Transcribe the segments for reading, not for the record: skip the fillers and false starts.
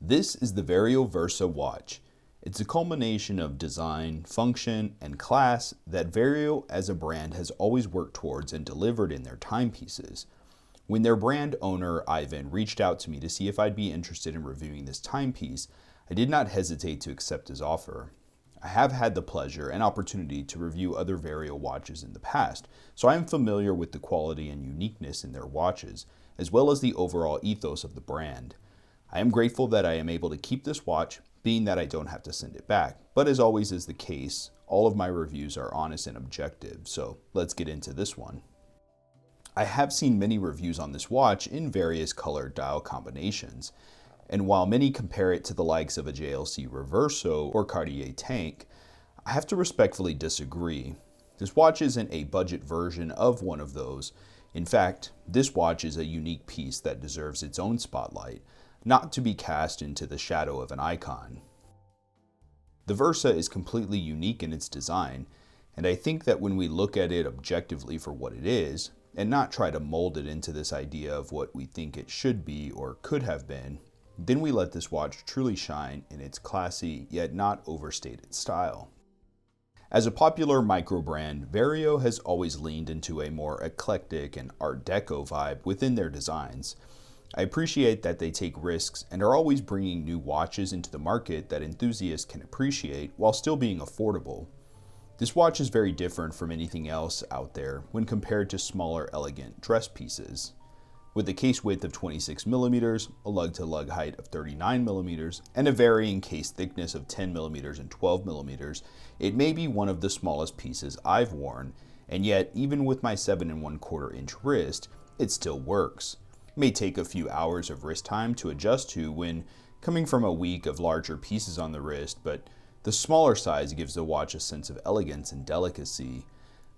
This is the Vario Versa watch. It's a culmination of design, function, and class that Vario as a brand has always worked towards and delivered in their timepieces. When their brand owner, Ivan, reached out to me to see if I'd be interested in reviewing this timepiece, I did not hesitate to accept his offer. I have had the pleasure and opportunity to review other Vario watches in the past, so I am familiar with the quality and uniqueness in their watches, as well as the overall ethos of the brand. I am grateful that I am able to keep this watch, being that I don't have to send it back, but as always is the case, all of my reviews are honest and objective, so let's get into this one. I have seen many reviews on this watch in various color dial combinations, and while many compare it to the likes of a JLC Reverso or Cartier Tank, I have to respectfully disagree. This watch isn't a budget version of one of those. In fact, this watch is a unique piece that deserves its own spotlight, not to be cast into the shadow of an icon. The Versa is completely unique in its design, and I think that when we look at it objectively for what it is, and not try to mold it into this idea of what we think it should be or could have been, then we let this watch truly shine in its classy yet not overstated style. As a popular micro brand, Vario has always leaned into a more eclectic and Art Deco vibe within their designs. I appreciate that they take risks and are always bringing new watches into the market that enthusiasts can appreciate while still being affordable. This watch is very different from anything else out there when compared to smaller, elegant dress pieces. With a case width of 26mm, a lug-to-lug height of 39mm, and a varying case thickness of 10mm and 12mm, it may be one of the smallest pieces I've worn, and yet even with my 7 1/4 inch wrist, it still works. It may take a few hours of wrist time to adjust to when coming from a week of larger pieces on the wrist, but the smaller size gives the watch a sense of elegance and delicacy,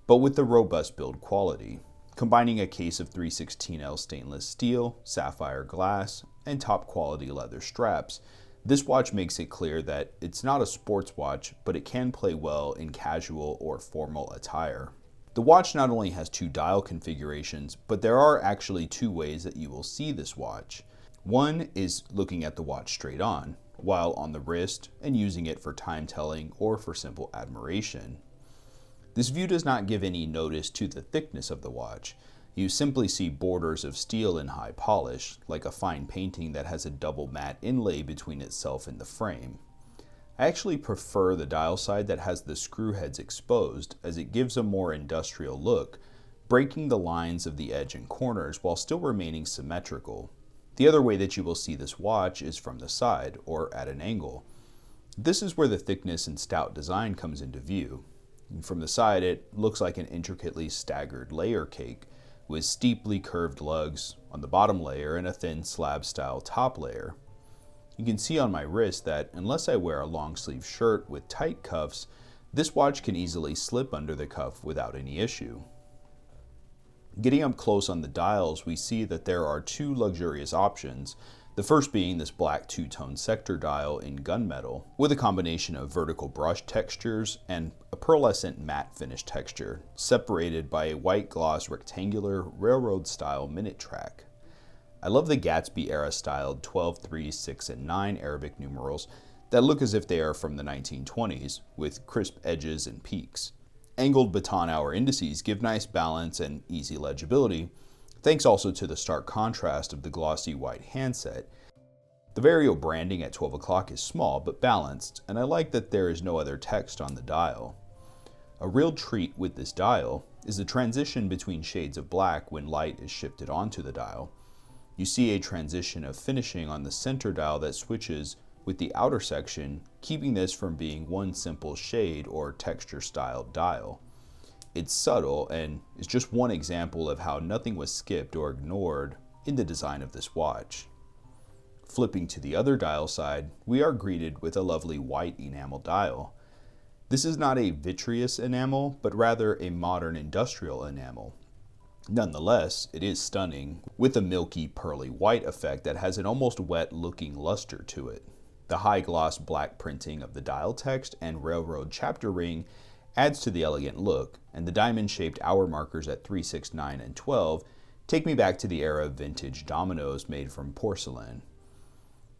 but with the robust build quality. Combining a case of 316L stainless steel, sapphire glass, and top quality leather straps, this watch makes it clear that it's not a sports watch, but it can play well in casual or formal attire. The watch not only has two dial configurations, but there are actually two ways that you will see this watch. One is looking at the watch straight on, while on the wrist and using it for time telling or for simple admiration. This view does not give any notice to the thickness of the watch. You simply see borders of steel in high polish, like a fine painting that has a double matte inlay between itself and the frame. I actually prefer the dial side that has the screw heads exposed, as it gives a more industrial look, breaking the lines of the edge and corners while still remaining symmetrical. The other way that you will see this watch is from the side, or at an angle. This is where the thickness and stout design comes into view. From the side, it looks like an intricately staggered layer cake, with steeply curved lugs on the bottom layer and a thin slab-style top layer. You can see on my wrist that unless I wear a long-sleeve shirt with tight cuffs, this watch can easily slip under the cuff without any issue. Getting up close on the dials, we see that there are two luxurious options, the first being this black two-tone sector dial in gunmetal, with a combination of vertical brush textures and a pearlescent matte finish texture, separated by a white gloss rectangular railroad-style minute track. I love the Gatsby era styled 12, 3, 6, and 9 Arabic numerals that look as if they are from the 1920s, with crisp edges and peaks. Angled baton hour indices give nice balance and easy legibility, thanks also to the stark contrast of the glossy white handset. The Vario branding at 12 o'clock is small but balanced, and I like that there is no other text on the dial. A real treat with this dial is the transition between shades of black when light is shifted onto the dial. You see a transition of finishing on the center dial that switches with the outer section, keeping this from being one simple shade or texture-styled dial. It's subtle and is just one example of how nothing was skipped or ignored in the design of this watch. Flipping to the other dial side, we are greeted with a lovely white enamel dial. This is not a vitreous enamel, but rather a modern industrial enamel. Nonetheless, it is stunning, with a milky, pearly white effect that has an almost wet-looking luster to it. The high-gloss black printing of the dial text and railroad chapter ring adds to the elegant look, and the diamond-shaped hour markers at 3, 6, 9, and 12 take me back to the era of vintage dominoes made from porcelain.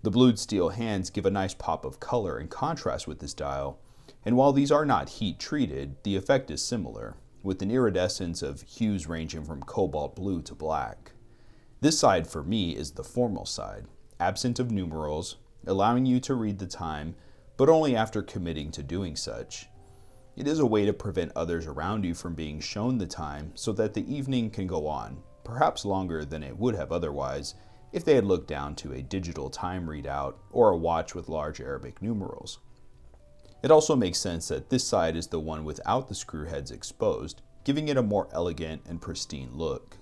The blued steel hands give a nice pop of color and contrast with this dial, and while these are not heat treated, the effect is similar, with an iridescence of hues ranging from cobalt blue to black. This side for me is the formal side, absent of numerals, allowing you to read the time, but only after committing to doing such. It is a way to prevent others around you from being shown the time so that the evening can go on, perhaps longer than it would have otherwise if they had looked down to a digital time readout or a watch with large Arabic numerals. It also makes sense that this side is the one without the screw heads exposed, giving it a more elegant and pristine look.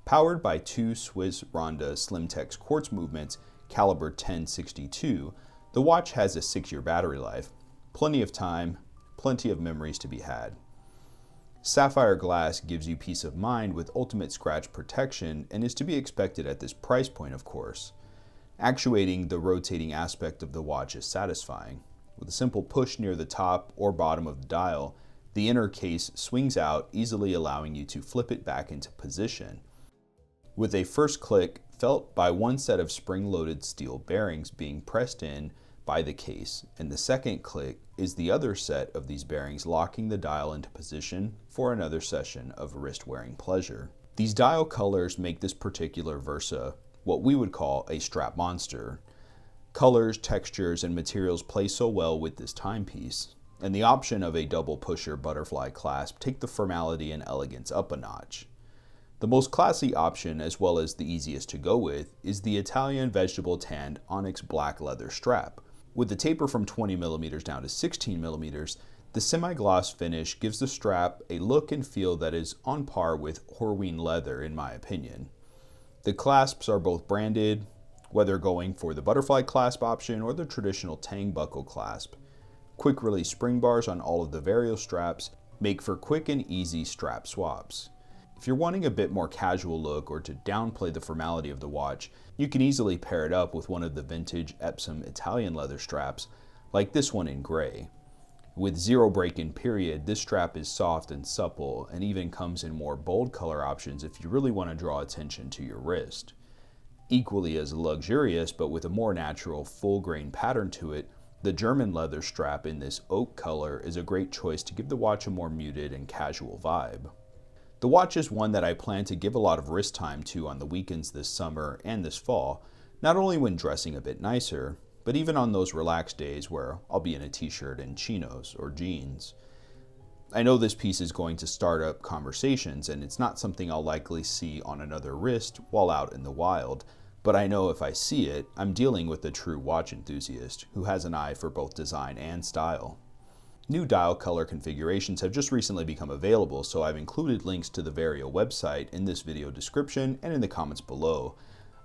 Powered by two Swiss Ronda SlimTex quartz movements caliber 1062, the watch has a 6-year battery life, plenty of time, plenty of memories to be had. Sapphire glass gives you peace of mind with ultimate scratch protection and is to be expected at this price point, of course. Actuating the rotating aspect of the watch is satisfying. With a simple push near the top or bottom of the dial, the inner case swings out, easily allowing you to flip it back into position. With a first click felt by one set of spring-loaded steel bearings being pressed in by the case, and the second click is the other set of these bearings locking the dial into position for another session of wrist-wearing pleasure. These dial colors make this particular Versa what we would call a strap monster. Colors, textures, and materials play so well with this timepiece, and the option of a double pusher butterfly clasp take the formality and elegance up a notch. The most classy option, as well as the easiest to go with, is the Italian vegetable tanned onyx black leather strap. With the taper from 20mm down to 16mm, the semi-gloss finish gives the strap a look and feel that is on par with Horween leather in my opinion. The clasps are both branded, whether going for the butterfly clasp option or the traditional tang buckle clasp. Quick release spring bars on all of the Vario straps make for quick and easy strap swaps. If you're wanting a bit more casual look or to downplay the formality of the watch, you can easily pair it up with one of the vintage Epsom Italian leather straps, like this one in gray. With zero break-in period, this strap is soft and supple and even comes in more bold color options if you really want to draw attention to your wrist. Equally as luxurious, but with a more natural full-grain pattern to it, the German leather strap in this oak color is a great choice to give the watch a more muted and casual vibe. The watch is one that I plan to give a lot of wrist time to on the weekends this summer and this fall, not only when dressing a bit nicer, but even on those relaxed days where I'll be in a t-shirt and chinos or jeans. I know this piece is going to start up conversations, and it's not something I'll likely see on another wrist while out in the wild, but I know if I see it, I'm dealing with a true watch enthusiast who has an eye for both design and style. New dial color configurations have just recently become available, so I've included links to the Vario website in this video description and in the comments below.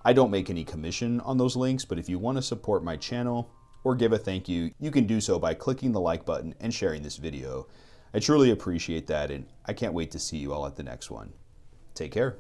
I don't make any commission on those links, but if you want to support my channel or give a thank you, you can do so by clicking the like button and sharing this video. I truly appreciate that, and I can't wait to see you all at the next one. Take care.